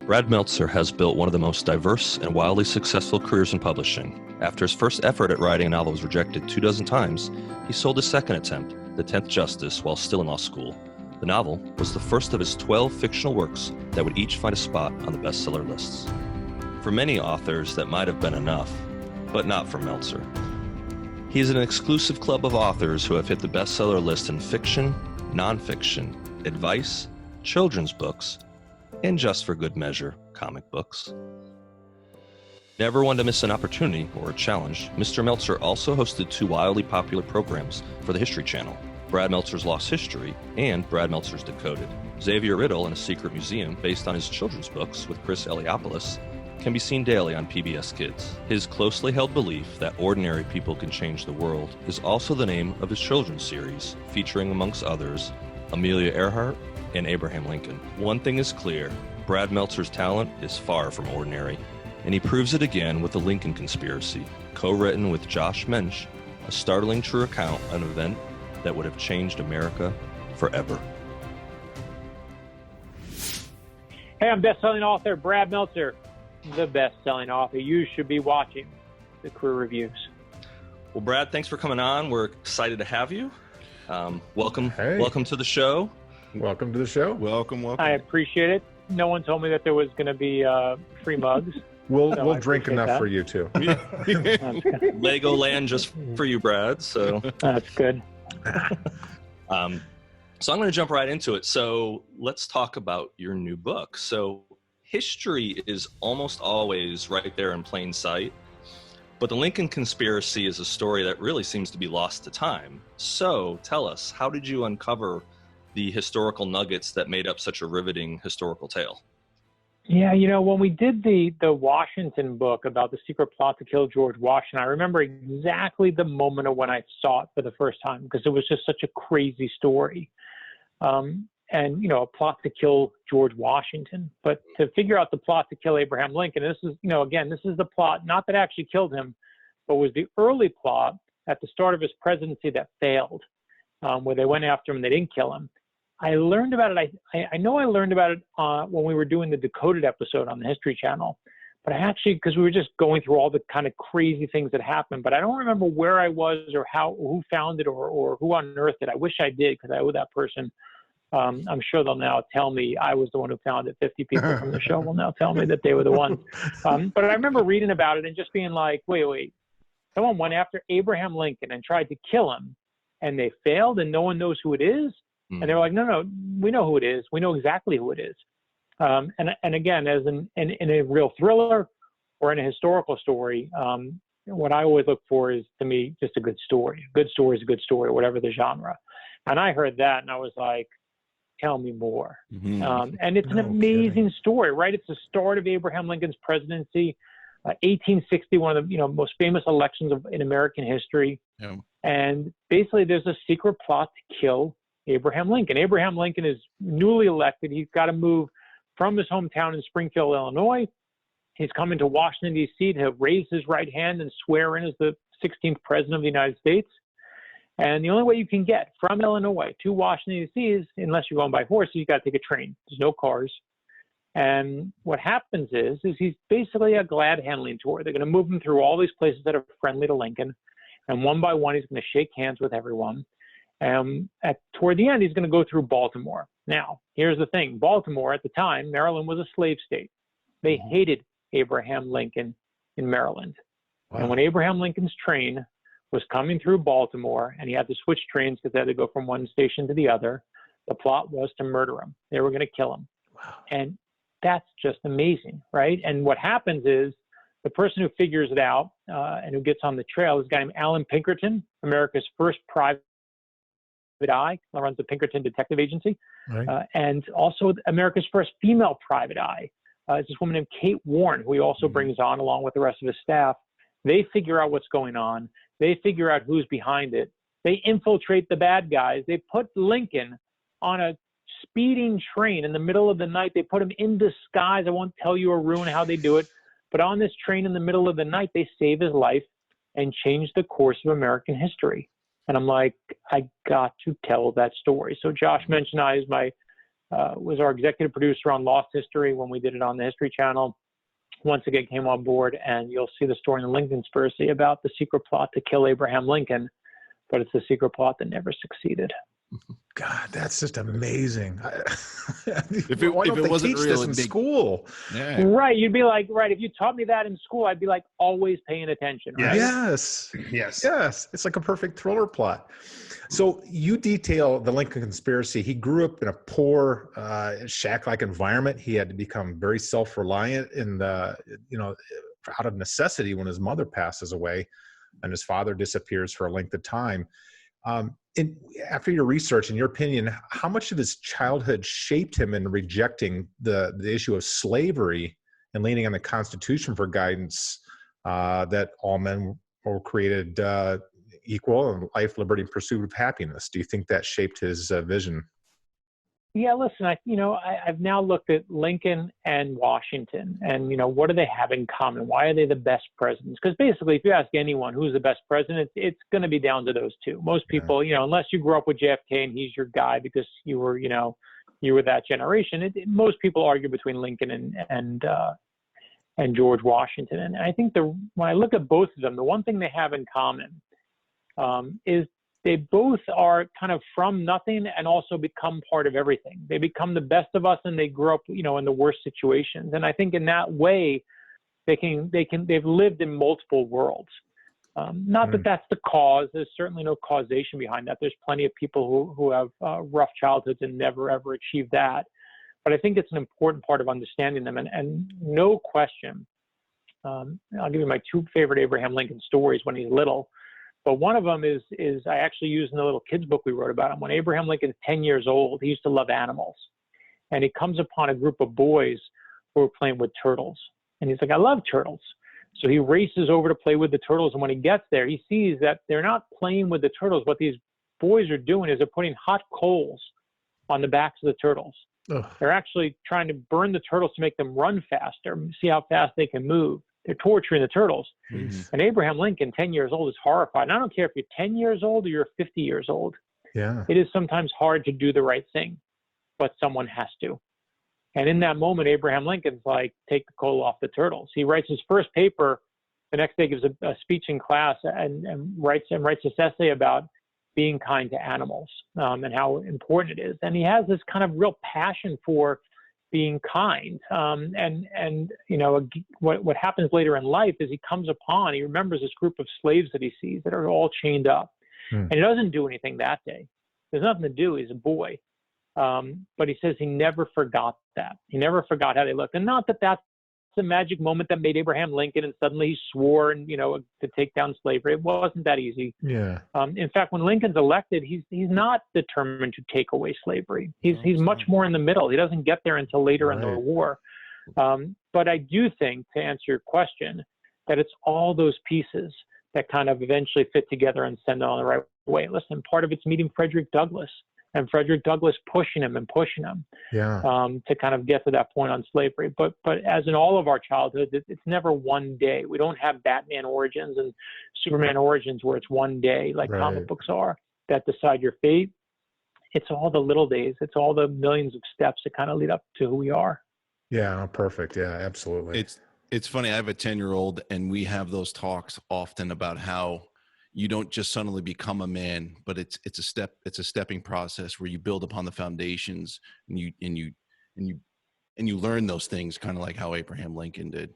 Brad Meltzer has built one of the most diverse and wildly successful careers in publishing. After his first effort at writing a novel was rejected 24 times, he sold his second attempt, The 10th Justice, while still in law school. The novel was the first of his 12 fictional works that would each find a spot on the bestseller lists. For many authors, that might have been enough, but not for Meltzer. He is an exclusive club of authors who have hit the bestseller list in fiction, nonfiction, advice, children's books, and just for good measure, comic books. Never one to miss an opportunity or a challenge, Mr. Meltzer also hosted two wildly popular programs for the History Channel, Brad Meltzer's Lost History and Brad Meltzer's Decoded. Xavier Riddle in a Secret Museum, based on his children's books with Chris Eliopoulos, can be seen daily on PBS Kids. His closely held belief that ordinary people can change the world is also the name of his children's series, featuring amongst others Amelia Earhart and Abraham Lincoln. One thing is clear, Brad Meltzer's talent is far from ordinary, and he proves it again with The Lincoln Conspiracy, co-written with Josh Mensch, a startling true account of an event that would have changed America forever. Hey, I'm best-selling author Brad Meltzer, the best-selling author you should be watching, the Career Reviews. Well, Brad, thanks for coming on. We're excited to have you. Welcome to the show. Welcome to the show. Welcome. I appreciate it. No one told me that there was going to be free mugs. We'll drink enough for you too. Legoland just for you, Brad. So that's good. So I'm going to jump right into it. So let's talk about your new book. So history is almost always right there in plain sight, but the Lincoln Conspiracy is a story that really seems to be lost to time. So tell us, how did you uncover the historical nuggets that made up such a riveting historical tale? Yeah, when we did the Washington book about the secret plot to kill George Washington, I remember exactly the moment of when I saw it for the first time, because it was just such a crazy story. And, a plot to kill George Washington, but to figure out the plot to kill Abraham Lincoln, this is, this is the plot, not that actually killed him, but was the early plot at the start of his presidency that failed, where they went after him and they didn't kill him. I learned about it. I know I learned about it when we were doing the Decoded episode on the History Channel, but because we were just going through all the kind of crazy things that happened, but I don't remember where I was or who found it or who unearthed it. I wish I did, because I owe that person. I'm sure they'll now tell me I was the one who found it. 50 people from the show will now tell me that they were the ones. But I remember reading about it and just being like, wait, someone went after Abraham Lincoln and tried to kill him, and they failed, and no one knows who it is. And they're like, no, we know who it is. We know exactly who it is. And again, as in a real thriller or in a historical story, what I always look for is, to me, just a good story. A good story is a good story, whatever the genre. And I heard that, and I was like, tell me more. Mm-hmm. And it's an amazing story, right? It's the start of Abraham Lincoln's presidency, 1860, one of the most famous elections in American history. Yeah. And basically, there's a secret plot to kill Abraham Lincoln. Abraham Lincoln is newly elected. He's got to move from his hometown in Springfield, Illinois. He's coming to Washington, D.C. to raise his right hand and swear in as the 16th president of the United States. And the only way you can get from Illinois to Washington, D.C. is, unless you're going by horse, you got to take a train. There's no cars. And what happens is he's basically a glad handling tour. They're going to move him through all these places that are friendly to Lincoln. And one by one, he's going to shake hands with everyone. Toward the end, he's going to go through Baltimore. Now, here's the thing. Baltimore, at the time, Maryland was a slave state. They hated Abraham Lincoln in Maryland. Wow. And when Abraham Lincoln's train was coming through Baltimore, and he had to switch trains because they had to go from one station to the other, the plot was to murder him. They were going to kill him. Wow. And that's just amazing, right? And what happens is the person who figures it out and who gets on the trail is a guy named Allan Pinkerton, America's first private eye, runs the Pinkerton Detective Agency, right. And also America's first female private eye. It's this woman named Kate Warne, who he also brings on along with the rest of his staff. They figure out what's going on. They figure out who's behind it. They infiltrate the bad guys. They put Lincoln on a speeding train in the middle of the night. They put him in disguise. I won't tell you or ruin how they do it, but on this train in the middle of the night, they save his life and change the course of American history. And I'm like, I got to tell that story. So Josh mentioned I, as my was our executive producer on Lost History when we did it on the History Channel. Once again came on board, and you'll see the story in the Lincoln Conspiracy about the secret plot to kill Abraham Lincoln, but it's the secret plot that never succeeded. God, that's just amazing. If it wasn't teach real this in school? Yeah. Right. You'd be like, right, if you taught me that in school, I'd be like always paying attention. Right? Yes. It's like a perfect thriller plot. So you detail the Lincoln Conspiracy. He grew up in a poor, shack-like environment. He had to become very self-reliant out of necessity when his mother passes away and his father disappears for a length of time. After your research, in your opinion, how much of his childhood shaped him in rejecting the issue of slavery and leaning on the Constitution for guidance, that all men were created equal and life, liberty, and pursuit of happiness? Do you think that shaped his vision? Yeah, listen, I've now looked at Lincoln and Washington, and, what do they have in common? Why are they the best presidents? Because basically, if you ask anyone who's the best president, it's going to be down to those two. Most people, unless you grew up with JFK and he's your guy because you were that generation, most people argue between Lincoln and George Washington. And I think when I look at both of them, the one thing they have in common is they both are kind of from nothing and also become part of everything. They become the best of us, and they grow up, in the worst situations. And I think in that way, they've lived in multiple worlds. Not that that's the cause. There's certainly no causation behind that. There's plenty of people who have rough childhoods and never ever achieved that. But I think it's an important part of understanding them. And no question, I'll give you my two favorite Abraham Lincoln stories when he's little. But one of them is I actually used in the little kids book we wrote about him. When Abraham Lincoln's 10 years old, he used to love animals. And he comes upon a group of boys who are playing with turtles. And he's like, I love turtles. So he races over to play with the turtles. And when he gets there, he sees that they're not playing with the turtles. What these boys are doing is they're putting hot coals on the backs of the turtles. Ugh. They're actually trying to burn the turtles to make them run faster, see how fast they can move. They're torturing the turtles. Mm-hmm. And Abraham Lincoln, 10 years old, is horrified. And I don't care if you're 10 years old or you're 50 years old. Yeah. It is sometimes hard to do the right thing, but someone has to. And in that moment, Abraham Lincoln's like, take the coal off the turtles. He writes his first paper. The next day gives a speech in class and writes this essay about being kind to animals and how important it is. And he has this kind of real passion for being kind. What happens later in life is he remembers this group of slaves that he sees that are all chained up. And he doesn't do anything that day. There's nothing to do. He's a boy. But he says he never forgot that. He never forgot how they looked. And not that that's the magic moment that made Abraham Lincoln and suddenly he swore to take down slavery. It wasn't that easy. Yeah. In fact, when Lincoln's elected, he's not determined to take away slavery. He's much more in the middle. He doesn't get there until later in the war. But I do think, to answer your question, that it's all those pieces that kind of eventually fit together and send it on the right way. Listen, part of it's meeting Frederick Douglass. And Frederick Douglass pushing him to kind of get to that point on slavery. But as in all of our childhood, it's never one day. We don't have Batman origins and Superman origins where it's one day like comic books are that decide your fate. It's all the little days. It's all the millions of steps that kind of lead up to who we are. Yeah, perfect. Yeah, absolutely. It's funny. I have a 10-year-old, and we have those talks often about how you don't just suddenly become a man, but it's a stepping process where you build upon the foundations and you learn those things, kind of like how Abraham Lincoln did.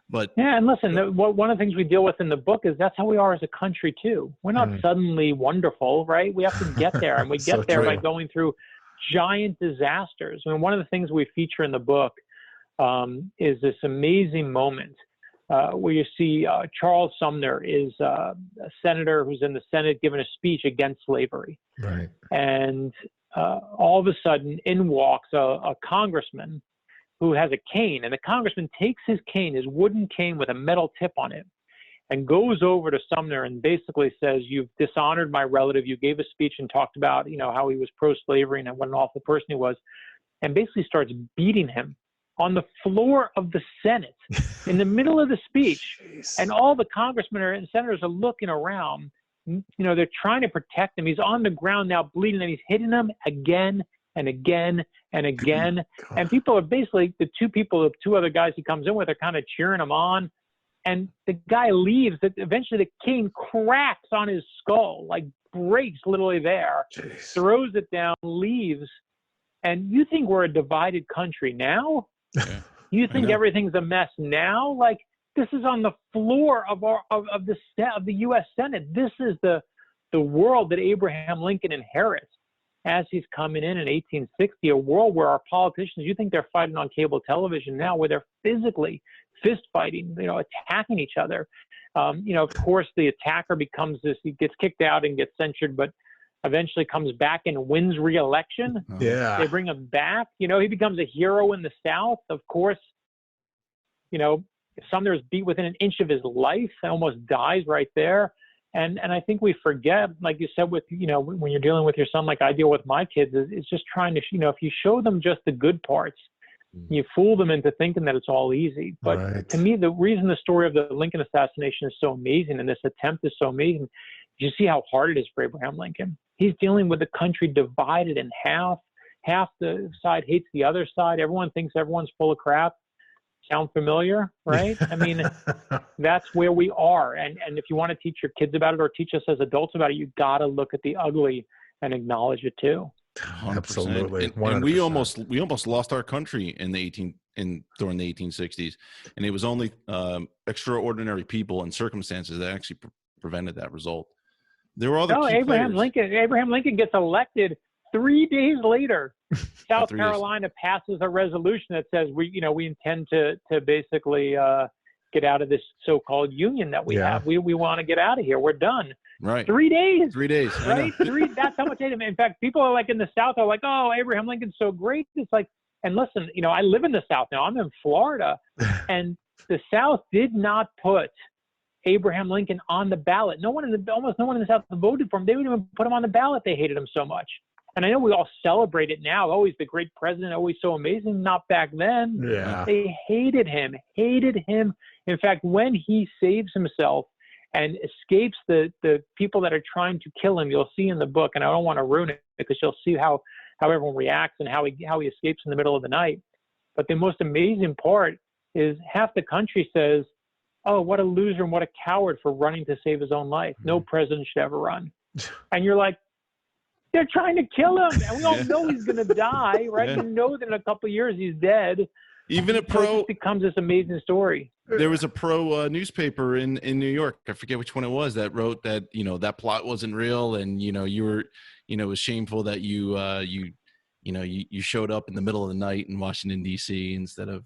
But yeah, and listen, one of the things we deal with in the book is that's how we are as a country too. We're not suddenly wonderful, right? We have to get there, and we get there by going through giant disasters. I mean, one of the things we feature in the book is this amazing moment where you see Charles Sumner is a senator who's in the Senate giving a speech against slavery. Right. And all of a sudden in walks a congressman who has a cane, and the congressman takes his cane, his wooden cane with a metal tip on it, and goes over to Sumner and basically says, you've dishonored my relative. You gave a speech and talked about, how he was pro-slavery and what an awful person he was, and basically starts beating him on the floor of the Senate in the middle of the speech. Jeez. And all the congressmen and senators are looking around. They're trying to protect him. He's on the ground now bleeding, and he's hitting them again and again and again. And people are basically, the two other guys he comes in with are kind of cheering him on. And the guy leaves. Eventually the cane cracks on his skull, like breaks literally there, throws it down, leaves. And you think we're a divided country now? Yeah. You think everything's a mess now? Like, this is on the floor of the U.S. Senate. This is the world that Abraham Lincoln inherits as he's coming in 1860, a world where our politicians, you think they're fighting on cable television now, where they're physically fist fighting, attacking each other. Of course, the attacker becomes this, he gets kicked out and gets censured, but eventually comes back and wins re-election. Yeah. They bring him back. He becomes a hero in the South. Of course, Sumner's beat within an inch of his life and almost dies right there. And I think we forget, like you said, with, when you're dealing with your son, like I deal with my kids, is just trying to, if you show them just the good parts, you fool them into thinking that it's all easy. But to me, the reason the story of the Lincoln assassination is so amazing and this attempt is so amazing, you see how hard it is for Abraham Lincoln. He's dealing with a country divided in half. Half the side hates the other side. Everyone thinks everyone's full of crap. Sound familiar, right? I mean, that's where we are. And if you want to teach your kids about it or teach us as adults about it, you got to look at the ugly and acknowledge it too. 100%. Absolutely. And we almost lost our country during the 1860s, and it was only extraordinary people and circumstances that actually prevented that result. There were other Abraham Lincoln gets elected 3 days later. South Carolina passes a resolution that says we intend to basically get out of this so-called union that we have. We want to get out of here. We're done. Right. 3 days. 3 days. Right. That's how much hate him. In fact, people are like in the South are like, oh, Abraham Lincoln's so great. It's like, and listen, I live in the South now. I'm in Florida, and the South did not put Abraham Lincoln on the ballot. Almost no one in the South voted for him. They didn't even put him on the ballot. They hated him so much. And I know we all celebrate it now. Always the great president, always so amazing. Not back then. Yeah. They hated him. In fact, when he saves himself and escapes the people that are trying to kill him, you'll see in the book, and I don't want to ruin it because you'll see how everyone reacts and how he escapes in the middle of the night. But the most amazing part is half the country says, oh, what a loser and what a coward for running to save his own life. No president should ever run. And you're like, they're trying to kill him, and we all know he's going to die, right? Yeah. You know that in a couple of years he's dead. Even it becomes this amazing story. There was a pro newspaper in New York. I forget which one it was that wrote that that plot wasn't real, and you were it was shameful that you showed up in the middle of the night in Washington D.C. instead of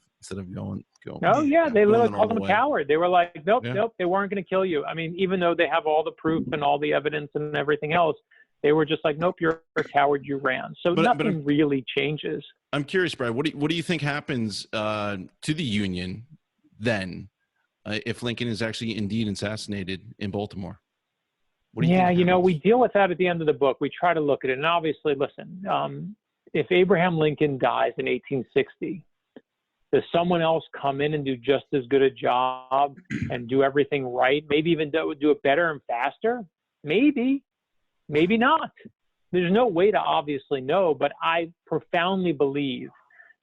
going. Oh yeah, they literally called him a way. coward. They were like, nope, they weren't going to kill you. I mean, even though they have all the proof and all the evidence and everything else, they were just like, nope, you're a coward, you ran. So nothing really changes. I'm curious, Brad, what do you think happens to the Union then if Lincoln is actually indeed assassinated in Baltimore? What do you think we deal with that at the end of the book. We try to look at it. And obviously, listen, if Abraham Lincoln dies in 1860, does someone else come in and do just as good a job and do everything right? Maybe even do it better and faster? Maybe not. There's no way to obviously know, but I profoundly believe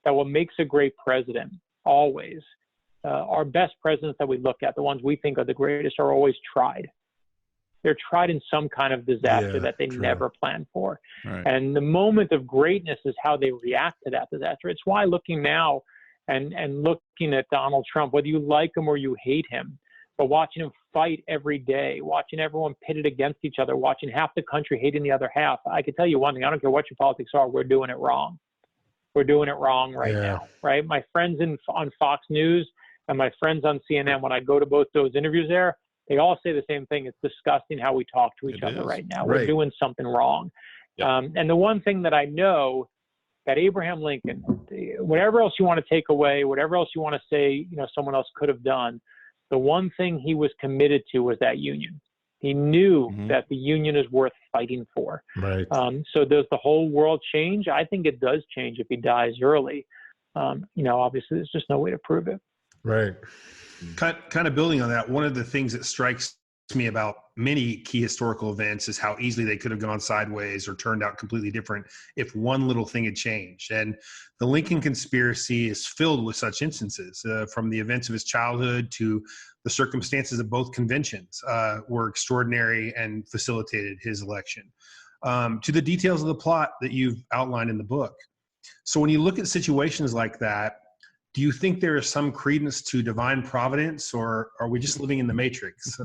that what makes a great president always, our best presidents that we look at, the ones we think are the greatest, are always tried. They're tried in some kind of disaster that they never planned for. Right. And the moment of greatness is how they react to that disaster. It's why looking now and looking at Donald Trump, whether you like him or you hate him, but watching him fight every day, watching everyone pitted against each other, watching half the country hating the other half, I can tell you one thing, I don't care what your politics are, we're doing it wrong. We're doing it wrong right now, right? My friends on Fox News and my friends on CNN, when I go to both those interviews there, they all say the same thing. It's disgusting how we talk to each other right now. We're doing something wrong. And the one thing that I know that Abraham Lincoln, whatever else you want to take away, whatever else you want to say, someone else could have done, the one thing he was committed to was that union. He knew that the union is worth fighting for. Right. So does the whole world change? I think it does change if he dies early. Obviously there's just no way to prove it. Right. Kind of building on that, one of the things that strikes me about many key historical events is how easily they could have gone sideways or turned out completely different if one little thing had changed. And the Lincoln conspiracy is filled with such instances, from the events of his childhood to the circumstances of both conventions were extraordinary and facilitated his election, to the details of the plot that you've outlined in the book. So when you look at situations like that, do you think there is some credence to divine providence, or are we just living in the Matrix?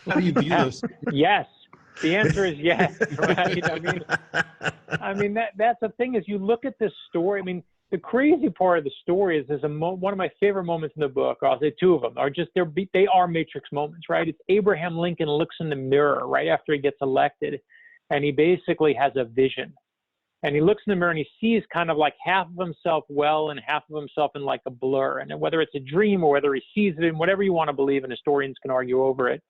How do you view those? Yes. The answer is yes. Right? I mean that's the thing is you look at this story. I mean, the crazy part of the story is one of my favorite moments in the book. I'll say two of them are just they are Matrix moments, right? It's Abraham Lincoln looks in the mirror right after he gets elected, and he basically has a vision. And he looks in the mirror and he sees kind of like half of himself well and half of himself in like a blur. And whether it's a dream or whether he sees it in whatever you want to believe, and historians can argue over it.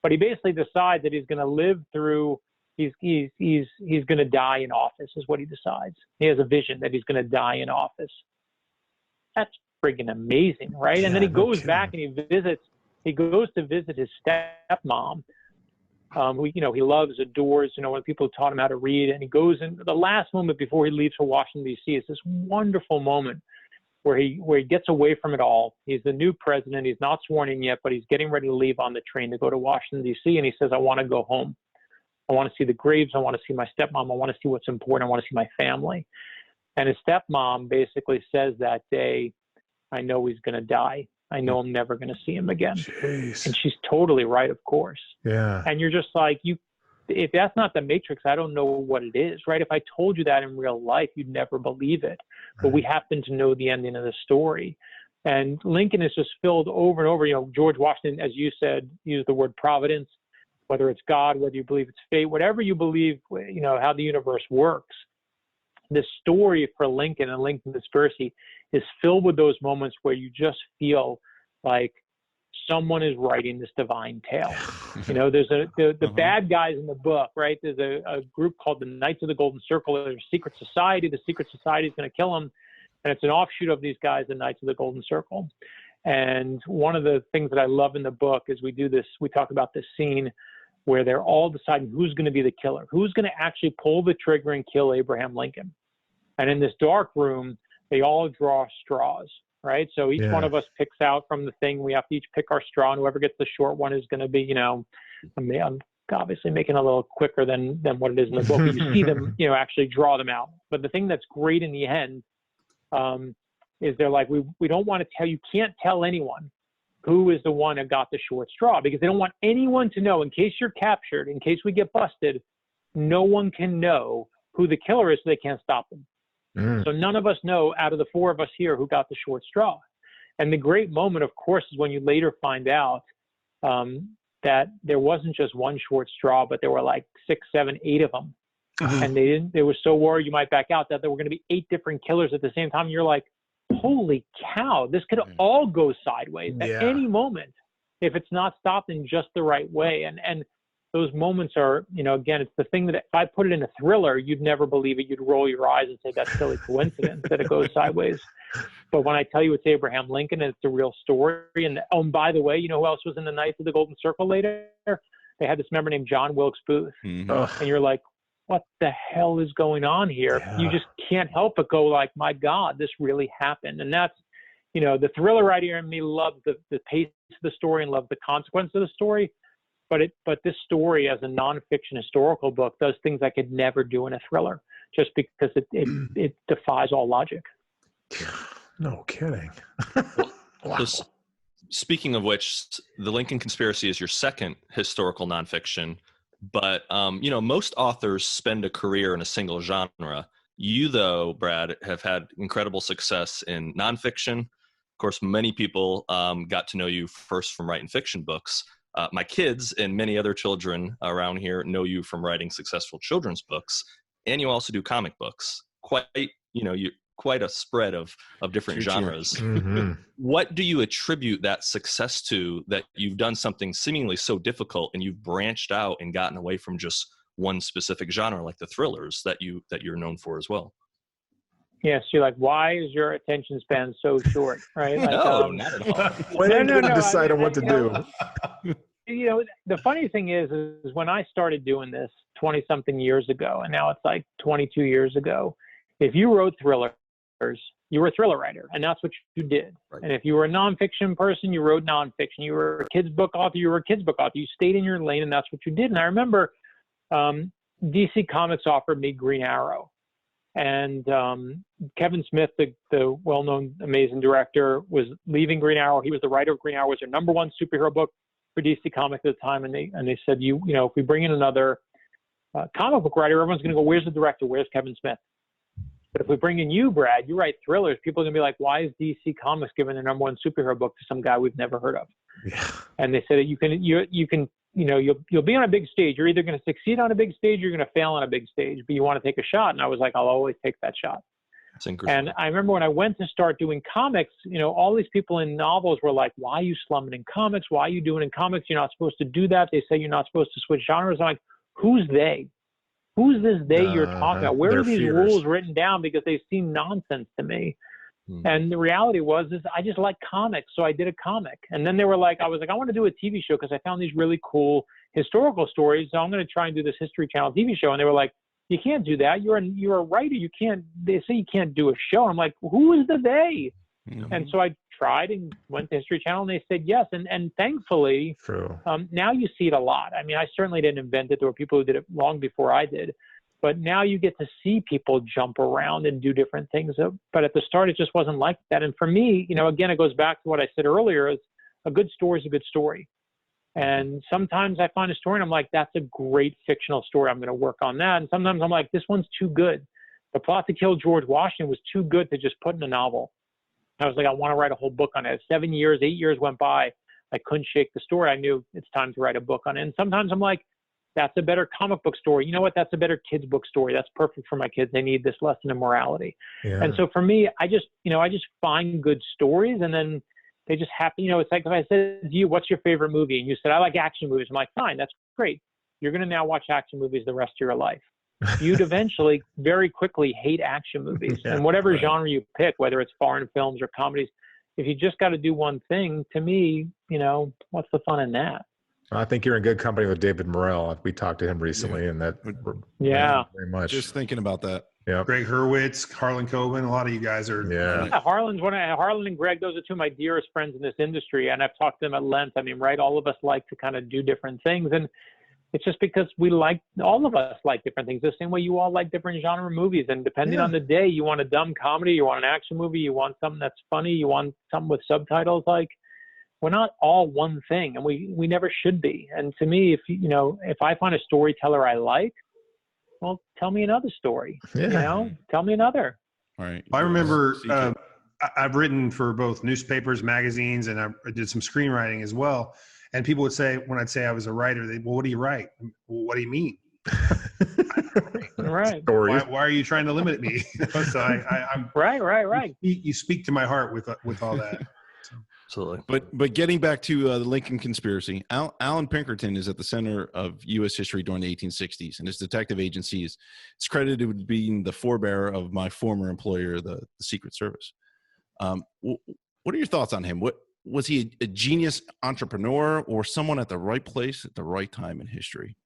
But he basically decides that he's going to live through, he's going to die in office is what he decides. He has a vision that he's going to die in office. That's friggin' amazing, right? Yeah, and then he goes back and he goes to visit his stepmom, who, he loves, adores, when people taught him how to read. And he goes in the last moment before he leaves for Washington, D.C. It's this wonderful moment where he gets away from it all. He's the new president. He's not sworn in yet, but he's getting ready to leave on the train to go to Washington, D.C. And he says, I want to go home. I want to see the graves. I want to see my stepmom. I want to see what's important. I want to see my family. And his stepmom basically says that day, I know he's going to die. I know I'm never going to see him again. Jeez. And she's totally right, of course. Yeah. And you're just like, if that's not the Matrix, I don't know what it is, right? If I told you that in real life, you'd never believe it. But we happen to know the ending of the story. And Lincoln is just filled over and over. George Washington, as you said, used the word providence, whether it's God, whether you believe it's fate, whatever you believe, how the universe works. The story for Lincoln and Lincoln conspiracy is filled with those moments where you just feel like someone is writing this divine tale. There's the bad guys in the book, right? There's a group called the Knights of the Golden Circle. There's a secret society. The secret society is going to kill them. And it's an offshoot of these guys, the Knights of the Golden Circle. And one of the things that I love in the book is we talk about this scene where they're all deciding who's going to be the killer, who's going to actually pull the trigger and kill Abraham Lincoln. And in this dark room, they all draw straws, right? So each one of us picks out from the thing. We have to each pick our straw, and whoever gets the short one is going to be, I'm obviously making it a little quicker than what it is in the book. But you see them, actually draw them out. But the thing that's great in the end is they're like, we don't want to tell, you can't tell anyone who is the one who got the short straw, because they don't want anyone to know, in case you're captured, in case we get busted, no one can know who the killer is, so they can't stop them. So none of us know, out of the four of us here, who got the short straw. And the great moment, of course, is when you later find out that there wasn't just one short straw, but there were like 6, 7, 8 of them. And they were so worried you might back out that there were going to be 8 different killers at the same time. And you're like, holy cow, this could all go sideways at any moment if it's not stopped in just the right way. And those moments are, again, it's the thing that if I put it in a thriller, you'd never believe it. You'd roll your eyes and say, that's silly coincidence that it goes sideways. But when I tell you it's Abraham Lincoln and it's a real story, and by the way, who else was in the Knights of the Golden Circle later? They had this member named John Wilkes Booth. And you're like, what the hell is going on here? Yeah. You just can't help but go like, my God, this really happened. And that's, the thriller writer in me loves the pace of the story and loves the consequence of the story. But this story, as a nonfiction historical book, does things I could never do in a thriller, just because it defies all logic. No kidding. Wow. So, speaking of which, the Lincoln Conspiracy is your second historical nonfiction, but most authors spend a career in a single genre. You, though, Brad, have had incredible success in nonfiction. Of course, many people got to know you first from writing fiction books. My kids and many other children around here know you from writing successful children's books, and you also do comic books. Quite a spread of different genres. What do you attribute that success to, that you've done something seemingly so difficult and you've branched out and gotten away from just one specific genre, like the thrillers that you're known for as well? Yes, you're like, why is your attention span so short, right? Like, no, not at all. When are you going to decide on what to do? you know, the funny thing is when I started doing this 20 something years ago, and now it's like 22 years ago, if you wrote thrillers, you were a thriller writer, and that's what you did. Right. And if you were a nonfiction person, you wrote nonfiction. You were a kid's book author, you were a kid's book author. You stayed in your lane, and that's what you did. And I remember DC Comics offered me Green Arrow. And Kevin Smith, the well-known, amazing director, was leaving Green Arrow. He was the writer of Green Arrow. It was their number one superhero book for DC Comics at the time. And they said, you know, if we bring in another comic book writer, everyone's going to go, where's the director? Where's Kevin Smith? But if we bring in you, Brad, you write thrillers, people are going to be like, why is DC Comics giving their number one superhero book to some guy we've never heard of? Yeah. And they said, you can, you know, you'll be on a big stage. You're either going to succeed on a big stage or you're going to fail on a big stage, but you want to take a shot. And I was like, I'll always take that shot. And I remember when I went to start doing comics, you know, all these people in novels were like, why are you slumming in comics? Why are you doing in comics? You're not supposed to do that. They say you're not supposed to switch genres. I'm like, who's they? Who's this they you're talking about? Where are these rules written down? Because they seem nonsense to me. And the reality was, I just like comics. So I did a comic. And then they were like, I was like, I want to do a TV show because I found these really cool historical stories. So I'm going to try and do this History Channel TV show. And they were like, you can't do that. You're a writer. You can't, they say you can't do a show. I'm like, who is the they? And so I tried and went to History Channel and they said yes. And thankfully, now you see it a lot. I mean, I certainly didn't invent it. There were people who did it long before I did. But now you get to see people jump around and do different things. But at the start, it just wasn't like that. And for me, you know, again, it goes back to what I said earlier, is a good story is a good story. And sometimes I find a story and I'm like, that's a great fictional story. I'm going to work on that. And sometimes I'm like, this one's too good. The Plot to Kill George Washington was too good to just put in a novel. I was like, I want to write a whole book on it. 7 years, 8 years went by. I couldn't shake the story. I knew it's time to write a book on it. And sometimes I'm like, that's a better comic book story. You know what? That's a better kids book story. That's perfect for my kids. They need this lesson of morality. Yeah. And so for me, I just find good stories and then they just happen. You know, it's like if I said to you, what's your favorite movie? And you said, I like action movies. I'm like, fine, that's great. You're going to now watch action movies the rest of your life. You'd eventually very quickly hate action movies. Yeah, and whatever genre you pick, whether it's foreign films or comedies, if you just got to do one thing, to me, you know, what's the fun in that? I think you're in good company with David Morrell. We talked to him recently, and that very much. Just thinking about that. Yeah, Greg Hurwitz, Harlan Coben. A lot of you guys are. Yeah, Harlan and Greg. Those are two of my dearest friends in this industry, and I've talked to them at length. I mean, right? All of us like to kind of do different things, and it's just because all of us like different things. The same way you all like different genre movies, and depending on the day, you want a dumb comedy, you want an action movie, you want something that's funny, you want something with subtitles. Like, we're not all one thing, and we never should be. And to me, if I find a storyteller I like, well, tell me another story. Yeah. You know, tell me another. All right. I remember I've written for both newspapers, magazines, and I did some screenwriting as well. And people would say, when I'd say I was a writer, they'd, well, what do you write? Well, what do you mean? Right. Why are you trying to limit me? So I'm right. You speak to my heart with all that. Absolutely. But getting back to the Lincoln conspiracy, Allan Pinkerton is at the center of U.S. history during the 1860s, and his detective agency is credited with being the forebearer of my former employer, the Secret Service. What are your thoughts on him? Was he a genius entrepreneur or someone at the right place at the right time in history?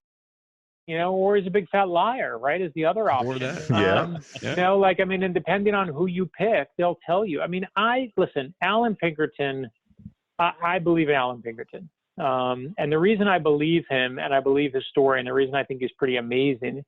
You know, or he's a big fat liar, right? Is the other option. Or that. You know, like, I mean, and depending on who you pick, they'll tell you. I mean, listen, Allan Pinkerton, I believe in Allan Pinkerton. And the reason I believe him and I believe his story and the reason I think he's pretty amazing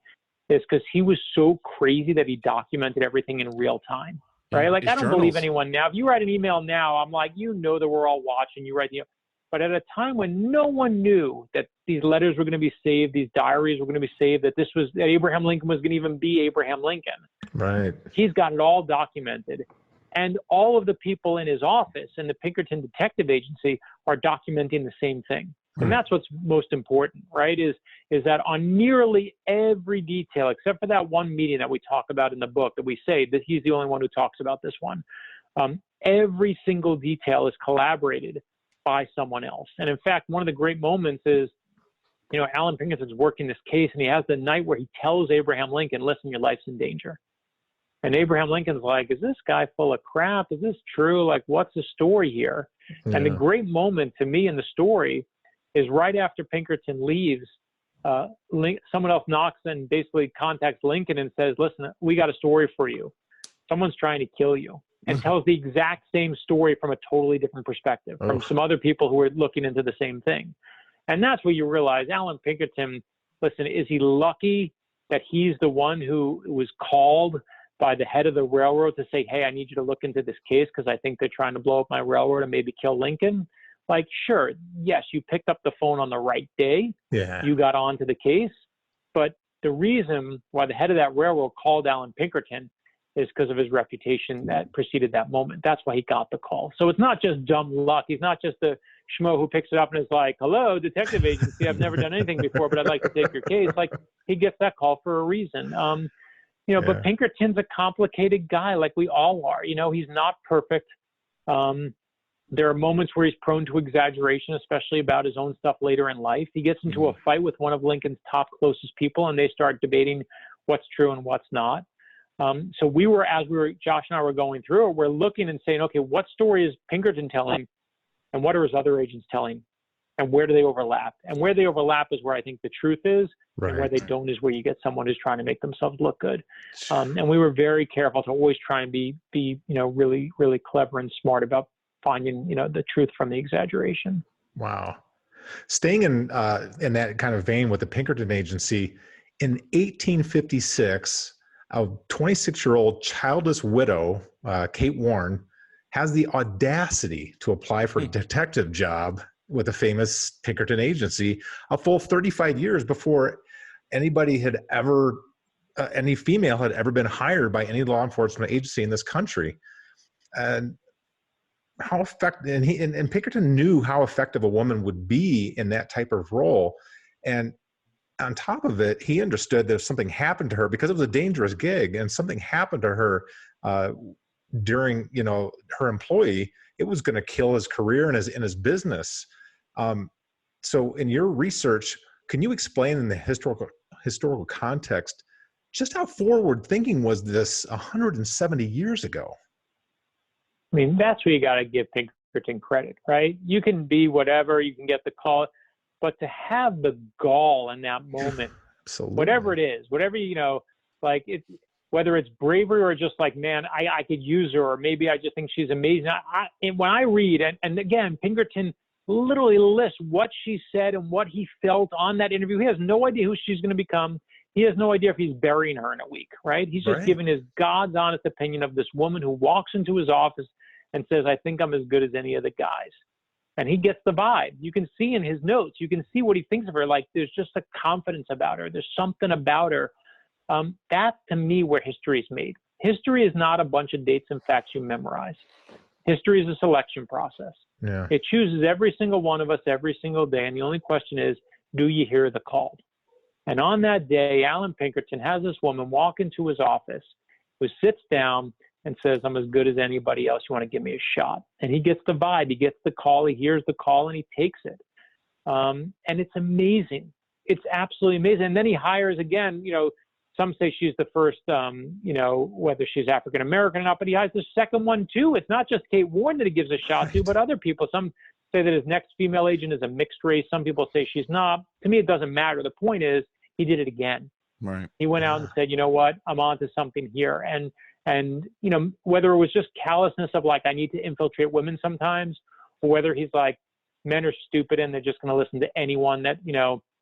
is because he was so crazy that he documented everything in real time. Right? Like, I don't believe anyone now. If you write an email now, I'm like, you know that we're all watching. You write the email. But at a time when no one knew that these letters were going to be saved, these diaries were going to be saved, that Abraham Lincoln was going to even be Abraham Lincoln. Right. He's got it all documented. And all of the people in his office and the Pinkerton Detective Agency are documenting the same thing. And that's what's most important, right? Is that on nearly every detail, except for that one meeting that we talk about in the book that we say that he's the only one who talks about this one, every single detail is collaborated by someone else. And in fact, one of the great moments is, you know, Allan Pinkerton's working this case and he has the night where he tells Abraham Lincoln, listen, your life's in danger. And Abraham Lincoln's like, is this guy full of crap? Is this true? Like, what's the story here? Yeah. And the great moment to me in the story is right after Pinkerton leaves, someone else knocks and basically contacts Lincoln and says, listen, we got a story for you. Someone's trying to kill you, and tells the exact same story from a totally different perspective from some other people who are looking into the same thing. And that's where you realize Allan Pinkerton, listen, is he lucky that he's the one who was called by the head of the railroad to say, hey, I need you to look into this case because I think they're trying to blow up my railroad and maybe kill Lincoln? Like, sure, yes, you picked up the phone on the right day. Yeah. You got onto the case. But the reason why the head of that railroad called Allan Pinkerton is because of his reputation that preceded that moment. That's why he got the call. So it's not just dumb luck. He's not just the schmo who picks it up and is like, hello, detective agency, I've never done anything before, but I'd like to take your case. Like, he gets that call for a reason. But Pinkerton's a complicated guy like we all are. He's not perfect. There are moments where he's prone to exaggeration, especially about his own stuff later in life. He gets into a fight with one of Lincoln's top closest people, and they start debating what's true and what's not. So Josh and I were going through it, we're looking and saying, okay, what story is Pinkerton telling and what are his other agents telling and where do they overlap? And where they overlap is where I think the truth is, and where they don't is where you get someone who's trying to make themselves look good. And we were very careful to always try and be really, really clever and smart about finding, the truth from the exaggeration. Wow. Staying in that kind of vein with the Pinkerton agency, in 1856, a 26-year-old childless widow, Kate Warne, has the audacity to apply for a detective job with a famous Pinkerton agency a full 35 years before anybody had ever, any female had ever been hired by any law enforcement agency in this country. And how effective, and Pinkerton knew how effective a woman would be in that type of role. And on top of it, he understood that if something happened to her, because it was a dangerous gig, and something happened to her during, her employee, it was going to kill his career and his business. So in your research, can you explain in the historical context just how forward thinking was this 170 years ago? I mean, that's where you got to give Pinkerton credit, right? You can be whatever, you can get the call, but to have the gall in that moment, whatever it is, whatever, whether it's bravery or just like, man, I could use her, or maybe I just think she's amazing. When I read, and again, Pinkerton literally lists what she said and what he felt on that interview. He has no idea who she's going to become. He has no idea if he's burying her in a week, right? He's just giving his God's honest opinion of this woman who walks into his office and says, I think I'm as good as any of the guys. And he gets the vibe. You can see in his notes, you can see what he thinks of her. Like, there's just a confidence about her. There's something about her. That's, to me, where history is made. History is not a bunch of dates and facts you memorize. History is a selection process. Yeah. It chooses every single one of us every single day. And the only question is, do you hear the call? And on that day, Allan Pinkerton has this woman walk into his office, who sits down and says, I'm as good as anybody else. You want to give me a shot? And he gets the vibe. He gets the call. He hears the call and he takes it. And it's amazing. It's absolutely amazing. And then he hires again, some say she's the first, whether she's African-American or not, but he hires the second one too. It's not just Kate Warne that he gives a shot to, but other people. Some say that his next female agent is a mixed race. Some people say she's not. To me, it doesn't matter. The point is, he did it again. Right. He went out and said, you know what, I'm onto something here. And whether it was just callousness of like, I need to infiltrate women sometimes, or whether he's like, men are stupid and they're just going to listen to anyone that,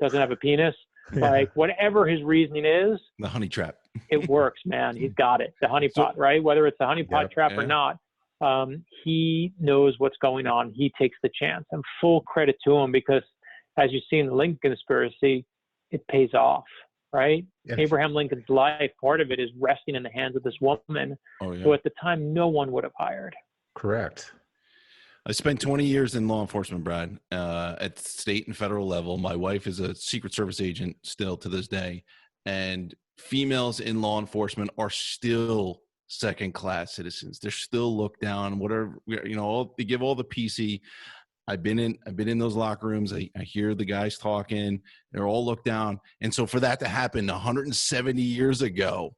doesn't have a penis. Yeah. Like, whatever his reasoning is. The honey trap. It works, man. He's got it. The honey pot, right? Whether it's the honey pot trap or not, he knows what's going on. He takes the chance, and full credit to him, because as you see in the Lincoln conspiracy, it pays off, right? Yeah. Abraham Lincoln's life, part of it is resting in the hands of this woman who at the time no one would have hired. Correct. I spent 20 years in law enforcement, Brad, at state and federal level. My wife is a Secret Service agent still to this day. And females in law enforcement are still second-class citizens. They're still looked down, whatever, they give all the PC. I've been in those locker rooms. I hear the guys talking. They're all looked down. And so for that to happen 170 years ago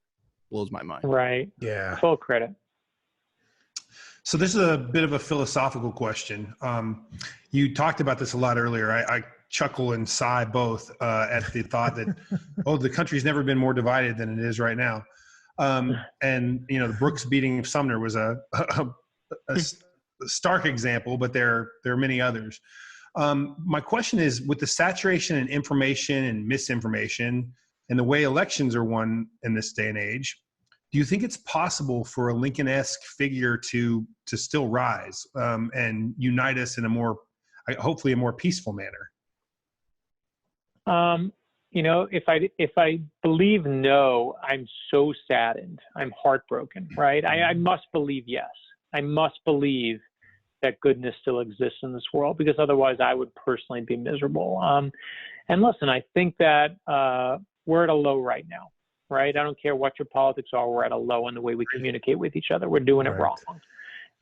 blows my mind. Right. Yeah. Full credit. So this is a bit of a philosophical question. You talked about this a lot earlier. I chuckle and sigh both at the thought that, oh, the country's never been more divided than it is right now. And, you know, the Brooks beating of Sumner was a stark example, but there are many others. My question is, with the saturation in information and misinformation and the way elections are won in this day and age, do you think it's possible for a Lincoln-esque figure to still rise and unite us in a more, hopefully a more peaceful manner? You know, if I believe no, I'm so saddened. I'm heartbroken, right? I must believe yes. I must believe that goodness still exists in this world, because otherwise I would personally be miserable. And listen, I think that we're at a low right now, right? I don't care what your politics are. We're at a low in the way we communicate with each other. We're doing it wrong.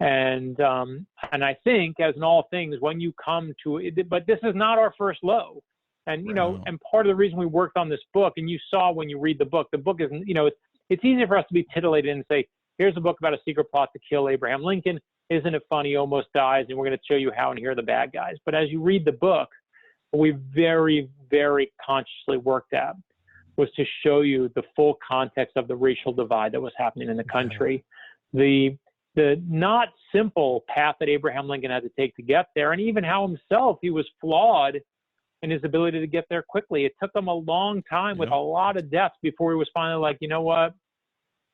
And I think, as in all things, when you come to it, but this is not our first low. And, you know, and part of the reason we worked on this book, and you saw when you read the book isn't, you know, it's easy for us to be titillated and say, here's a book about a secret plot to kill Abraham Lincoln. Isn't it funny? He almost dies, and we're going to show you how, and here are the bad guys. But as you read the book, what we very, very consciously worked at was to show you the full context of the racial divide that was happening in the country, the not simple path that Abraham Lincoln had to take to get there, and even how himself, he was flawed in his ability to get there quickly. It took him a long time with a lot of deaths before he was finally like, you know what,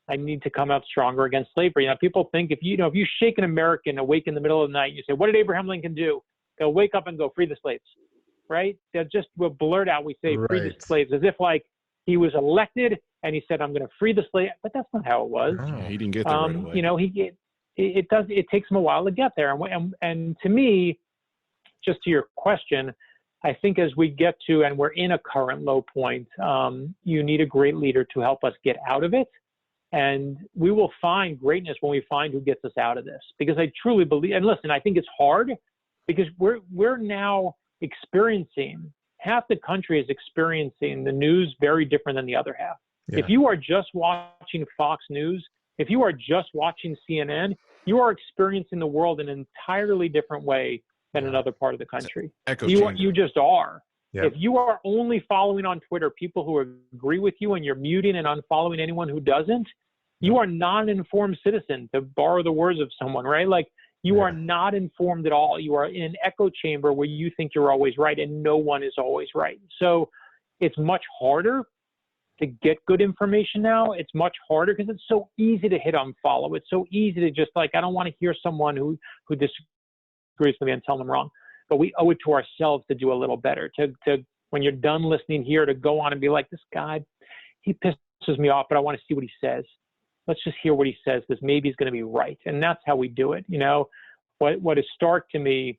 I need to come out stronger against slavery. You know, people think if you shake an American awake in the middle of the night, and you say, what did Abraham Lincoln do? They'll wake up and go, free the slaves, right? They'll just blurt out, we say, free the slaves, as if like he was elected and he said, I'm going to free the slaves. But that's not how it was. Oh, he didn't get there right away. You know, it takes him a while to get there. And to me, just to your question, I think as we get to, and we're in a current low point, you need a great leader to help us get out of it. And we will find greatness when we find who gets us out of this. Because I truly believe, and listen, I think it's hard because we're now experiencing, half the country is experiencing the news very different than the other half. Yeah. If you are just watching Fox News, if you are just watching CNN, you are experiencing the world in an entirely different way than another part of the country. You just are. Yep. If you are only following on Twitter people who agree with you and you're muting and unfollowing anyone who doesn't, you are not an informed citizen, to borrow the words of someone, right? Like you are not informed at all. You are in an echo chamber where you think you're always right and no one is always right. So it's much harder to get good information now. It's much harder because it's so easy to hit unfollow. It's so easy to just like, I don't want to hear someone who disagrees with me and tell them wrong. But we owe it to ourselves to do a little better, to when you're done listening here, to go on and be like, this guy, he pisses me off, but I want to see what he says. Let's just hear what he says, because maybe he's going to be right. And that's how we do it. You know, what is stark to me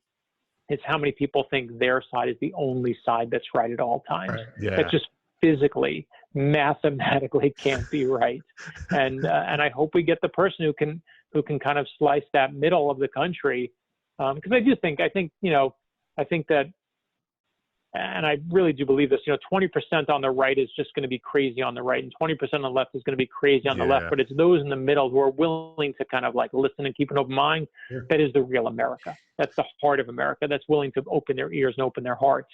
is how many people think their side is the only side that's right at all times. Right. Yeah. That just physically, mathematically can't be right. And I hope we get the person who can kind of slice that middle of the country. Because I think that, and I really do believe this, 20% on the right is just going to be crazy on the right, and 20% on the left is going to be crazy on the left. But it's those in the middle who are willing to kind of like listen and keep an open mind. Sure. That is the real America. That's the heart of America. That's willing to open their ears and open their hearts.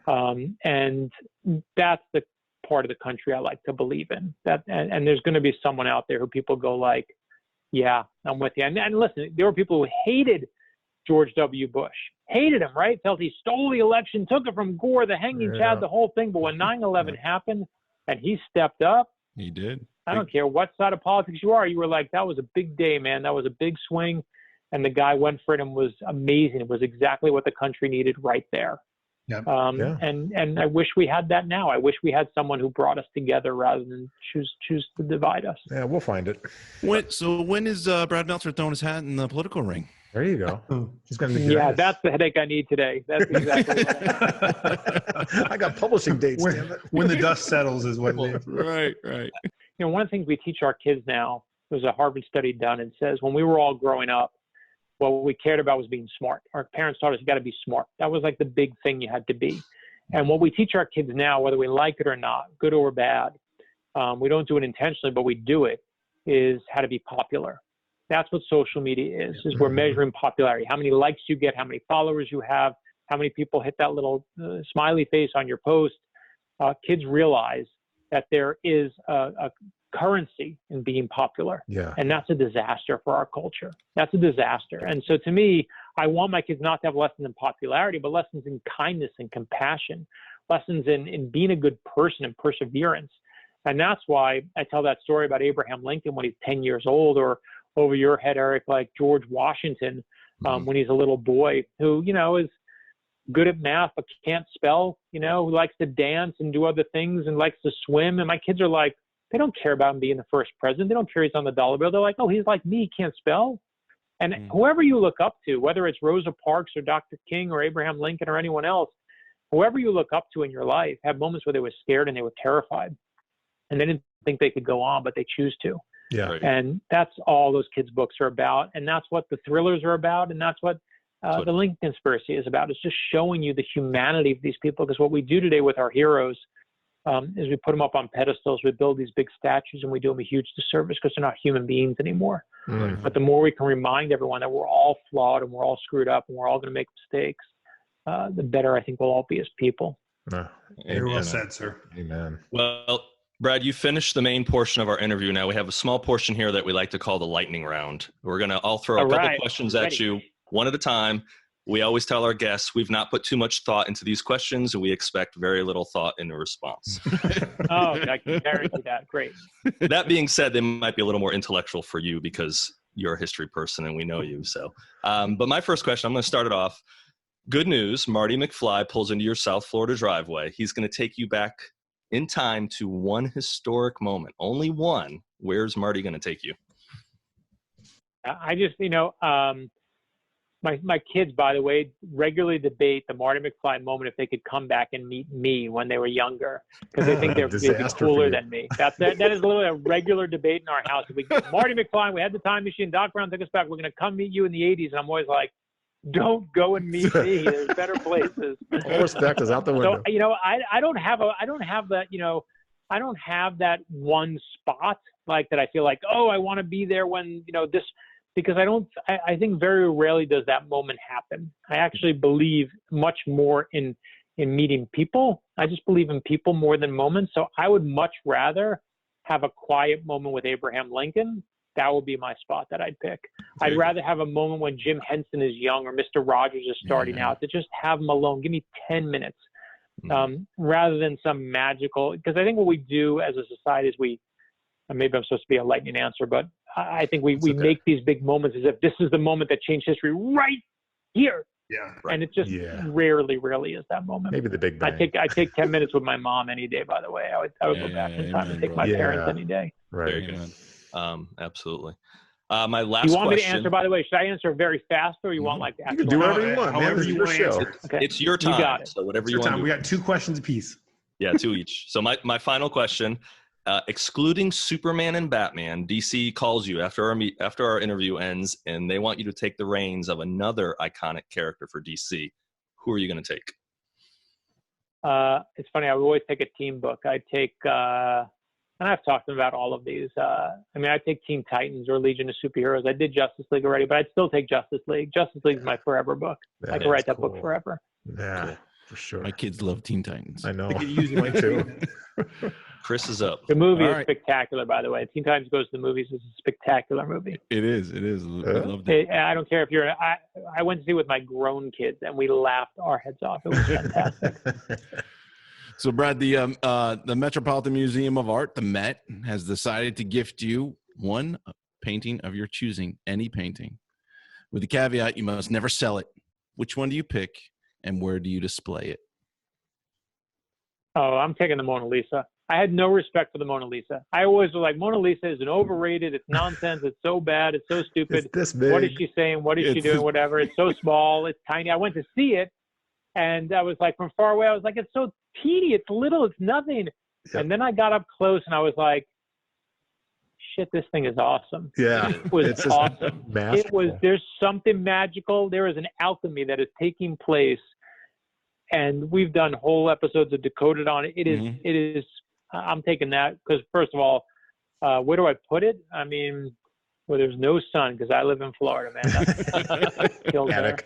And that's the part of the country I like to believe in. That, and there's going to be someone out there who people go like, yeah, I'm with you. And listen, there were people who hated George W. Bush, hated him, right? Felt he stole the election, took it from Gore, the hanging Chad, the whole thing. But when 9/11 happened and he stepped up, he did. I don't care what side of politics you are. You were like, that was a big day, man. That was a big swing. And the guy went for it and was amazing. It was exactly what the country needed right there. Yep. And I wish we had that now. I wish we had someone who brought us together rather than choose to divide us. Yeah, we'll find it. When is Brad Meltzer throwing his hat in the political ring? There you go. He's going to be that's the headache I need today. That's exactly I got publishing dates. When the dust settles is what it is. Right. One of the things we teach our kids now, there's a Harvard study done, and says when we were all growing up, what we cared about was being smart. Our parents taught us you got to be smart. That was like the big thing you had to be. And what we teach our kids now, whether we like it or not, good or bad, we don't do it intentionally, but we do it, is how to be popular. That's what social media is we're measuring popularity. How many likes you get, how many followers you have, how many people hit that little smiley face on your post, kids realize that there is a currency in being popular. Yeah. And that's a disaster for our culture. That's a disaster. And so to me, I want my kids not to have lessons in popularity, but lessons in kindness and compassion, lessons in being a good person and perseverance. And that's why I tell that story about Abraham Lincoln when he's 10 years old, or over your head, Eric, like George Washington, when he's a little boy who, is good at math, but can't spell, who likes to dance and do other things and likes to swim. And my kids are like, they don't care about him being the first president. They don't care he's on the dollar bill. They're like, oh, he's like me, he can't spell. And whoever you look up to, whether it's Rosa Parks or Dr. King or Abraham Lincoln or anyone else, whoever you look up to in your life have moments where they were scared and they were terrified. And they didn't think they could go on, but they choose to. Yeah. Right. And that's all those kids' books are about. And that's what the thrillers are about. And that's what the Lincoln Conspiracy is about. It's just showing you the humanity of these people. Because what we do today with our heroes is we put them up on pedestals, we build these big statues, and we do them a huge disservice because they're not human beings anymore. Mm. But the more we can remind everyone that we're all flawed and we're all screwed up and we're all going to make mistakes, the better I think we'll all be as people. Very well said, sir. Amen. Well, Brad, you finished the main portion of our interview. Now we have a small portion here that we like to call the lightning round. We're going to all throw a couple questions at you one at a time. We always tell our guests we've not put too much thought into these questions, and we expect very little thought in the response. Oh, I can guarantee that. Great. That being said, they might be a little more intellectual for you because you're a history person and we know you. So, but my first question, I'm going to start it off. Good news, Marty McFly pulls into your South Florida driveway. He's going to take you back in time to one historic moment. Only one. Where's Marty going to take you? I just, my kids, by the way, regularly debate the Marty McFly moment if they could come back and meet me when they were younger, because they think they'd be cooler than me. That is literally a regular debate in our house. If we Marty McFly, we had the time machine, Doc Brown took us back, we're going to come meet you in the 80s. And I'm always like, don't go and meet me. There's better places. All respect is out the window. So, I don't have that one spot like that. I feel like, oh, I want to be there when, this, because I think very rarely does that moment happen. I actually believe much more in meeting people. I just believe in people more than moments. So I would much rather have a quiet moment with Abraham Lincoln. That would be my spot that I'd pick. I'd rather have a moment when Jim Henson is young or Mr. Rogers is starting out, to just have them alone. Give me 10 minutes rather than some magical, because I think what we do as a society is maybe I'm supposed to be a lightning answer, but I think we make these big moments as if this is the moment that changed history right here. Yeah. And it just rarely is that moment. Maybe the Big Bang. I take 10 minutes with my mom any day, by the way. I would go back in time and take my parents any day. Right. Very good. Absolutely. My last question. You want me to answer, by the way? Should I answer very fast, or you want like the actual? You can do whatever you want, man. It's your show. Okay. It's your time. You got it. So whatever you want. We got 2 questions apiece. Yeah, 2 each. So my final question, excluding Superman and Batman, DC calls you after our interview ends, and they want you to take the reins of another iconic character for DC. Who are you going to take? It's funny. I would always take a team book. I'd take, and I've talked about all of these. I'd take Teen Titans or Legion of Superheroes. I did Justice League already, but I'd still take Justice League. Justice League is my forever book. I could write that book forever. Yeah, for sure. My kids love Teen Titans. I know. They could use mine too. Chris is up. The movie is spectacular, by the way. Teen Titans Goes to the Movies is a spectacular movie. It is. I loved it. I don't care if you're. I went to see it with my grown kids, and we laughed our heads off. It was fantastic. So, Brad, the Metropolitan Museum of Art, the Met, has decided to gift you one painting of your choosing, any painting, with the caveat you must never sell it. Which one do you pick, and where do you display it? Oh, I'm taking the Mona Lisa. I had no respect for the Mona Lisa. I always was like, Mona Lisa is an overrated. It's nonsense. It's so bad. It's so stupid. It's this big. What is she saying? What is she doing? Whatever. It's so small. It's tiny. I went to see it, and I was like, from far away, I was like, it's so teeny. It's little. It's nothing. Yep. And then I got up close, and I was like, shit, this thing is awesome. Yeah. It was awesome. There's something magical. There is an alchemy that is taking place. And we've done whole episodes of Decoded on it. It is, I'm taking that because, first of all, where do I put it? I mean, where there's no sun, because I live in Florida, man. That's killed there.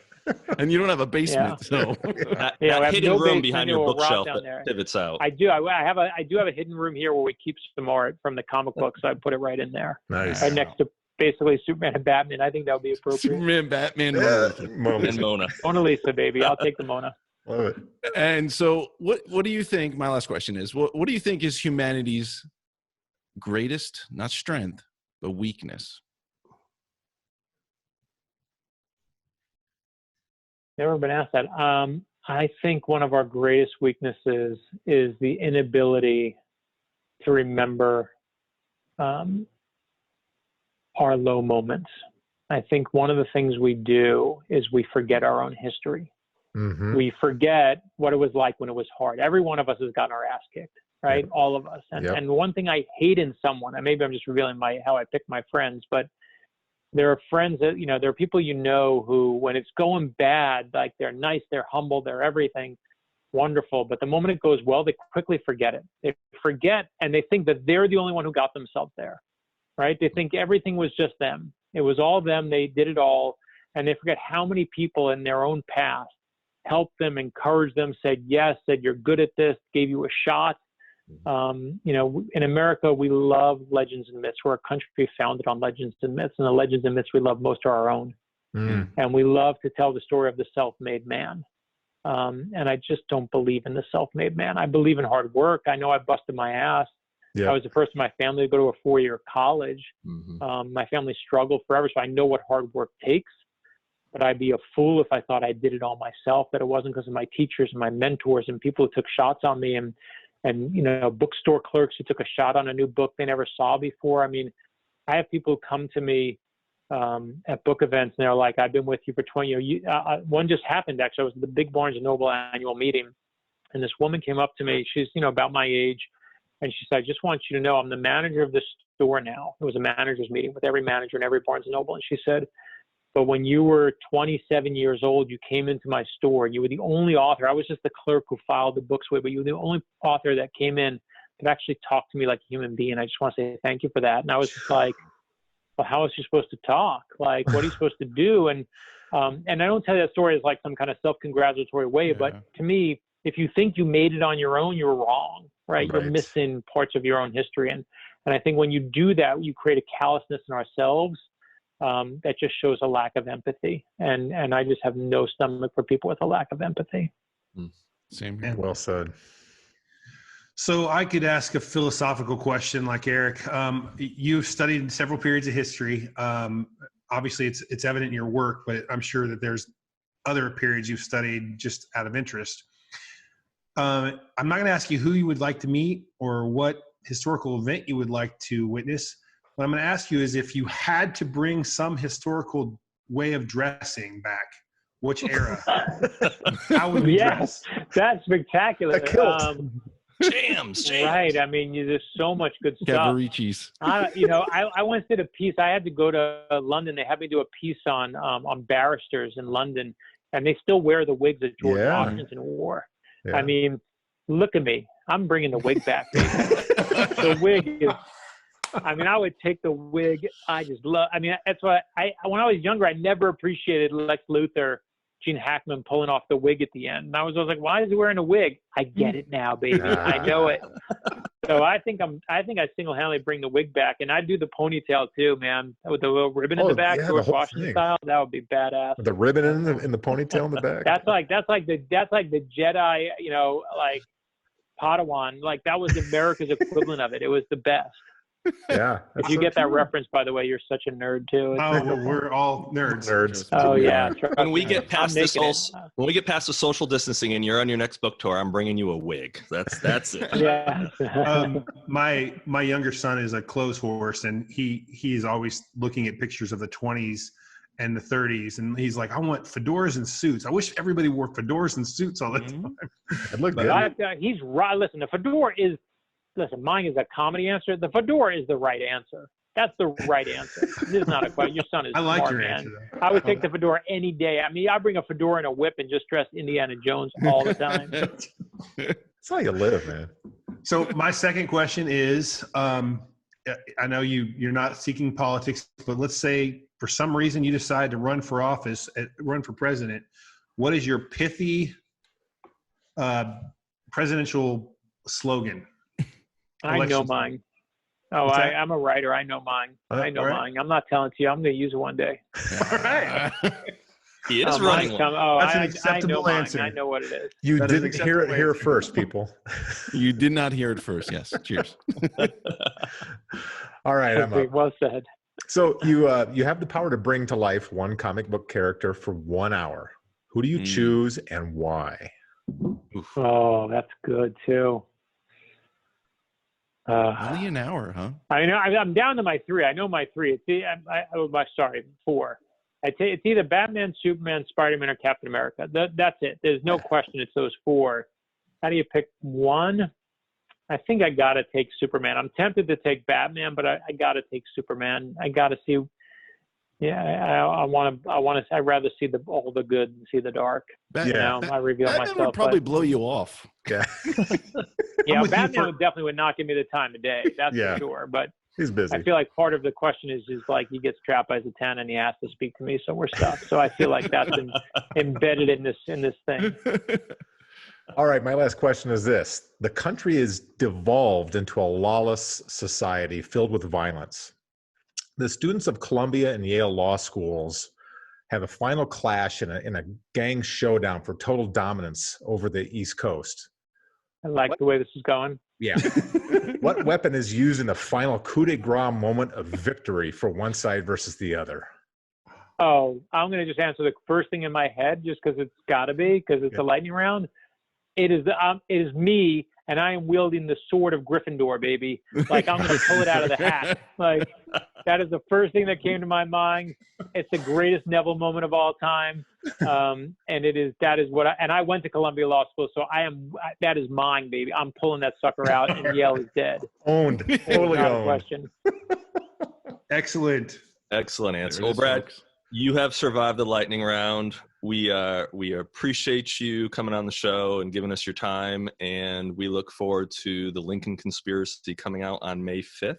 And you don't have a basement, so that we have hidden no room basement, behind it your will rot bookshelf down that there. pivots out. I do have a hidden room here where we keep some art from the comic books. So I put it right in there, Nice. right next to basically Superman and Batman. I think that would be appropriate. Superman, Batman, And Mona. Mona Lisa, baby. I'll take the Mona. Love it. And so what do you think, my last question is, what do you think is humanity's greatest, not strength, but weakness? Never been asked that. I think one of our greatest weaknesses is the inability to remember our low moments. I think one of the things we do is we forget our own history. Mm-hmm. We forget what it was like when it was hard. Every one of us has gotten our ass kicked, right? Yep. All of us. And Yep. and one thing I hate in someone, and maybe I'm just revealing how I pick my friends, but there are friends that, there are people who, when it's going bad, like they're nice, they're humble, they're everything, wonderful. But the moment it goes well, they quickly forget it. They forget, and they think that they're the only one who got themselves there, right? They think everything was just them. It was all them. They did it all. And they forget how many people in their own past helped them, encouraged them, said yes, said you're good at this, gave you a shot. In America, we love legends and myths. We're a country founded on legends and myths, and the legends and myths we love most are our own. Mm. And we love to tell the story of the self-made man. And I just don't believe in the self-made man. I believe in hard work. I know I busted my ass. Yeah. I was the first in my family to go to a 4-year college. Mm-hmm. My family struggled forever, so I know what hard work takes. But I'd be a fool if I thought I did it all myself, that it wasn't because of my teachers and my mentors and people who took shots on me, and bookstore clerks who took a shot on a new book they never saw before. I mean, I have people who come to me at book events, and they're like, I've been with you for 20 years. One just happened, actually. I was at the big Barnes & Noble annual meeting, and this woman came up to me. She's, about my age, and she said, I just want you to know I'm the manager of this store now. It was a manager's meeting with every manager in every Barnes & Noble, and she said, but when you were 27 years old, you came into my store. You were the only author. I was just the clerk who filed the books with, but you were the only author that came in that actually talked to me like a human being. I just want to say thank you for that. And I was just like, well, how is she supposed to talk? Like, what are you supposed to do? And I don't tell you that story as like some kind of self-congratulatory way, but to me, if you think you made it on your own, you're wrong, right? You're missing parts of your own history. And I think when you do that, you create a callousness in ourselves. That just shows a lack of empathy. And I just have no stomach for people with a lack of empathy. Same here. Well said. So I could ask a philosophical question like Eric. You've studied several periods of history. Obviously, it's evident in your work, but I'm sure that there's other periods you've studied just out of interest. I'm not going to ask you who you would like to meet or what historical event you would like to witness. What I'm going to ask you is if you had to bring some historical way of dressing back, which era? How would we dress? That's spectacular. A kilt. Jams. Right. I mean, there's so much good stuff. Cavaricis. I once did a piece. I had to go to London. They had me do a piece on barristers in London, and they still wear the wigs that George Washington wore. Yeah. I mean, look at me. I'm bringing the wig back. The wig is. I mean, I would take the wig. I just love. I mean, that's why when I was younger, I never appreciated Lex Luthor, Gene Hackman pulling off the wig at the end. And I was like, why is he wearing a wig? I get it now, baby. I know it. So I think I single-handedly bring the wig back, and I do the ponytail too, man, with the little ribbon in the back, George Washington style. That would be badass. The ribbon in the ponytail in the back. That's like the Jedi, like Padawan. Like that was America's equivalent of it. It was the best. Yeah. If you get that reference, by the way, you're such a nerd too. We're all nerds. Oh yeah. When we get past the social distancing and you're on your next book tour, I'm bringing you a wig. That's it. Yeah. My younger son is a clothes horse, and he's always looking at pictures of the 20s and the 30s, and he's like, I want fedoras and suits. I wish everybody wore fedoras and suits all the time. It looked good. He's right. Listen, the fedora is. Listen, mine is a comedy answer. The fedora is the right answer. That's the right answer. This is not a question. Your son is smart, like your man. answer, though. I would take the fedora any day. I mean, I bring a fedora and a whip and just dress Indiana Jones all the time. That's how you live, man. So my second question is, I know you're not seeking politics, but let's say for some reason you decide to run for office, run for president, what is your pithy presidential slogan? I know mine. Oh, I'm a writer. I know mine. I know mine. I'm not telling you. I'm going to use it one day. All right. He is running one. That's an acceptable answer. I know what it is. You didn't hear it here first, people. You did not hear it first. Yes. Cheers. All right. I'm up. Well said. So you have the power to bring to life one comic book character for 1 hour. Who do you choose and why? Oh, that's good too. Only an hour, huh? I know. I'm down to my 3. I know my 3. Sorry, 4. It's either Batman, Superman, Spider-Man, or Captain America. That's it. There's no question. It's those 4. How do you pick one? I think I got to take Superman. I'm tempted to take Batman, but I got to take Superman. I got to see. Yeah, I'd rather see all the good than see the dark. I reveal myself. Batman would probably blow you off. Yeah. Yeah, Batman would not give me the time of day. That's for sure. But he's busy. I feel like part of the question is like he gets trapped by Zatanna and he has to speak to me, so we're stuck. So I feel like that's embedded in this thing. All right, my last question is this. The country is devolved into a lawless society filled with violence. The students of Columbia and Yale law schools have a final clash in a gang showdown for total dominance over the East Coast. I like the way this is going. Yeah. What weapon is used in the final coup de grace moment of victory for one side versus the other? Oh, I'm going to just answer the first thing in my head just because it's got to be, because it's a lightning round. It is me, and I am wielding the sword of Gryffindor, baby. Like, I'm going to pull it out of the hat. Like, that is the first thing that came to my mind. It's the greatest Neville moment of all time. And I went to Columbia Law School, so that is mine, baby. I'm pulling that sucker out, and Yale is dead. Owned. Totally owned. Question. Excellent answer. Well, Brad, you have survived the lightning round. We appreciate you coming on the show and giving us your time, and we look forward to the Lincoln Conspiracy coming out on May 5th.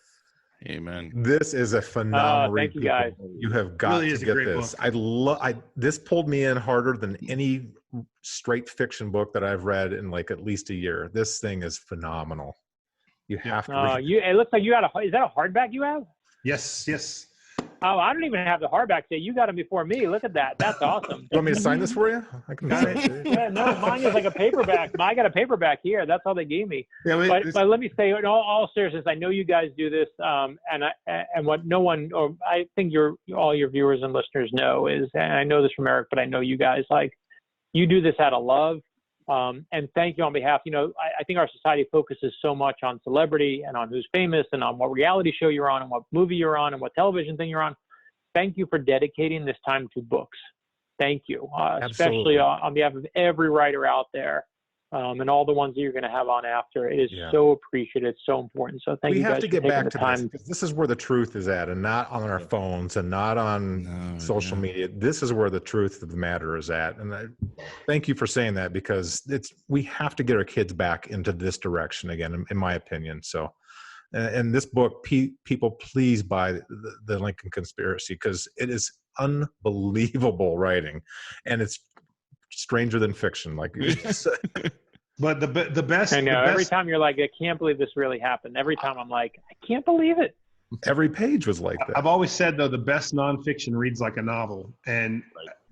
Amen. This is a phenomenal read. Thank you, guys. You have got to get this. This pulled me in harder than any straight fiction book that I've read in like at least a year. This thing is phenomenal. You have to read it. It looks like you got is that a hardback you have? Yes. Oh, I don't even have the hardback today. You got them before me. Look at that. That's awesome. You want me to sign this for you? I can sign it. Yeah, no, mine is like a paperback. I got a paperback here. That's all they gave me. Yeah, but let me say, in all seriousness, I know you guys do this, and what no one, or I think all your viewers and listeners know is, and I know this from Eric, but I know you guys, like, you do this out of love. And thank you on behalf. I think our society focuses so much on celebrity and on who's famous and on what reality show you're on and what movie you're on and what television thing you're on. Thank you for dedicating this time to books. Thank you, especially on behalf of every writer out there, and all the ones that you're going to have on after. It is so appreciated. It's so important. So thank you guys for taking the time. We have to get back to this. This is where the truth is at, and not on our phones and not on social media. This is where the truth of the matter is at. And thank you for saying that, because we have to get our kids back into this direction again, in my opinion. So, and this book, people, please buy the Lincoln Conspiracy, because it is unbelievable writing, and it's stranger than fiction, like you just said. But the best. I know. Every time you're like, I can't believe this really happened. Every time I'm like, I can't believe it. Every page was like that. I've always said, though, the best nonfiction reads like a novel, and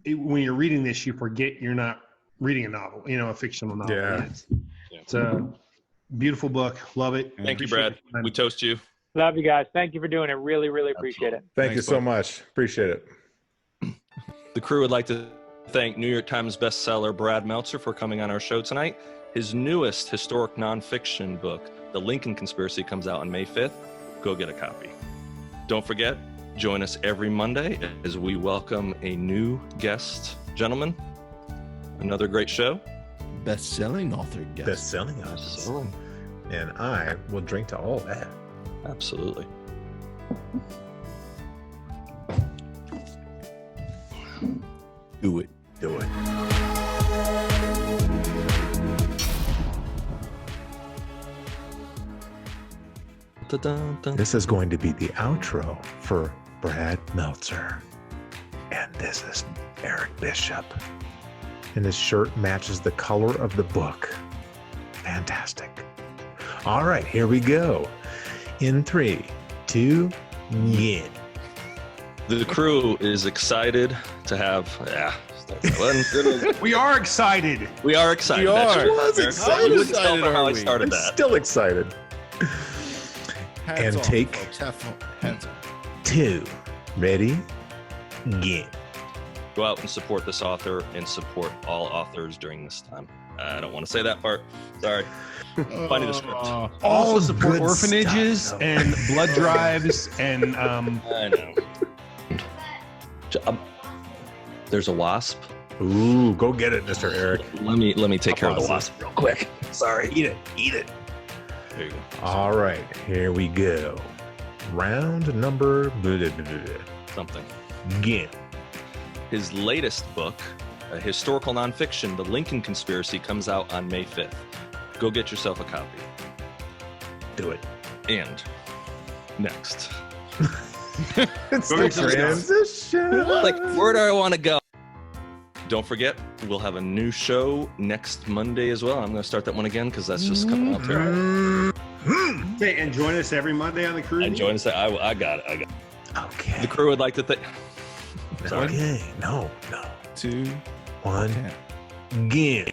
when you're reading this, you forget you're not reading a novel. A fictional novel. Yeah. It's a beautiful book. Love it. Thank you, Brad. We toast you. Love you guys. Thank you for doing it. Really, really appreciate it. Thank you so much. Appreciate it. The crew would like to thank New York Times bestseller Brad Meltzer for coming on our show tonight. His newest historic nonfiction book, The Lincoln Conspiracy, comes out on May 5th. Go get a copy. Don't forget, join us every Monday as we welcome a new guest. Gentlemen, another great show. Best-selling author guest. Best-selling author. And I will drink to all that. Absolutely. Do it. Do it. This is going to be the outro for Brad Meltzer. And this is Eric Bishop. And his shirt matches the color of the book. Fantastic. All right, here we go. In 3, 2, yeah. The crew is excited to have. We are excited. We are excited. We That's are. true. Was Eric, excited. you wouldn't tell Excited, for how are I we? started I'm that. still excited. Hats And off, take- folks. Hands off. 2, ready, yeah. Go out and support this author and support all authors during this time. I don't want to say that part. Sorry. Finding the script. Also All support good orphanages stuff, though. and blood drives and I know. There's a wasp. Ooh, go get it, Mr. Eric. Let me take care of the wasp real quick. Sorry. Eat it. There you go. All right, here we go. Round number Something. again. His latest book, a historical nonfiction, The Lincoln Conspiracy, comes out on May 5th. Go get yourself a copy. Do it. And next. It's Go the get yourself- transition. Like, where do I want to go? Don't forget, we'll have a new show next Monday as well. I'm going to start that one again because that's just coming up there. Okay, and join us every Monday on the cruise. And join us. I got it. Okay. The crew would like to thank. Sorry. Okay. No. 2, 1. 10. Again.